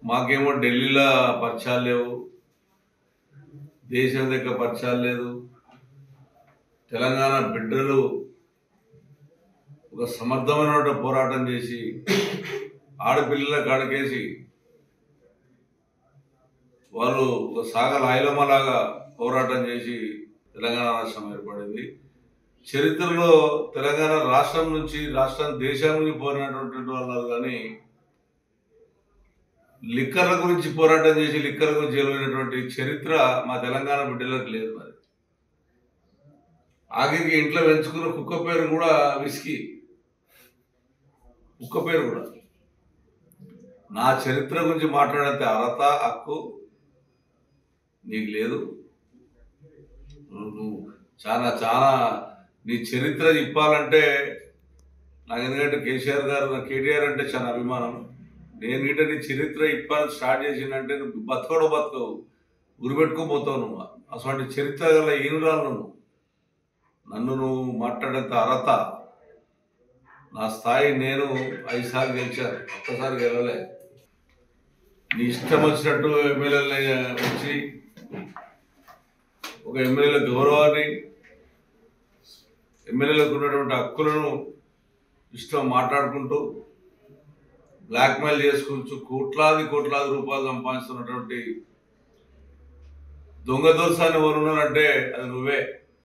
మాకేమో ఢిల్లీలో పరిచయాలు లేవు, దేశం దగ్గర పరిచయాలు లేదు. తెలంగాణ బిడ్డలు ఒక సమర్థమైన పోరాటం చేసి ఆడపిల్లల కాడకేసి వాళ్ళు ఒక సాగల ఐలమ్మలాగా పోరాటం చేసి తెలంగాణ రాష్ట్రం ఏర్పడింది. చరిత్రలో తెలంగాణ రాష్ట్రం నుంచి దేశం నుంచి పోయినటువంటి వాళ్ళు కానీ లిక్కర్ల గురించి పోరాటం చేసి లిక్కర్ల గురించి గెలిచినటువంటి చరిత్ర మా తెలంగాణ బిడ్డలకు లేదు. మరి ఆఖరికి ఇంట్లో పెంచుకున్న కుక్క పేరు కూడా విస్కీ, కుక్క పేరు కూడా. నా చరిత్ర గురించి మాట్లాడితే అర్హత హక్కు నీకు లేదు. నువ్వు చాలా చాలా నీ చరిత్ర చెప్పాలంటే నాకు, ఎందుకంటే కేటీఆర్ అంటే చాలా అభిమానం. నేను గిట్ట నీ చరిత్ర ఇప్పాలని స్టార్ట్ చేసిందంటే నువ్వు బతకవు, గురిపెట్టుకోపోతావు. నువ్వు అసలు చరిత్ర గల ఈనురాలు. నన్ను నువ్వు మాట్లాడేంత అర్హత, నా స్థాయి నేను 5 సార్లు గెలిచాను, ఒక్కసారి గెలవలే. నీ ఇష్టం వచ్చినట్టు ఎమ్మెల్యేలని వచ్చి ఒక ఎమ్మెల్యేల గౌరవాన్ని, ఎమ్మెల్యేలకు ఉన్నటువంటి హక్కులను ఇష్టం మాట్లాడుకుంటూ బ్లాక్మెయిల్ చేసుకుంటూ కోట్లాది రూపాయలు సంపాదిస్తున్నటువంటి దొంగ దోసాన్ని ఎవరున్నారంటే అది నువ్వే.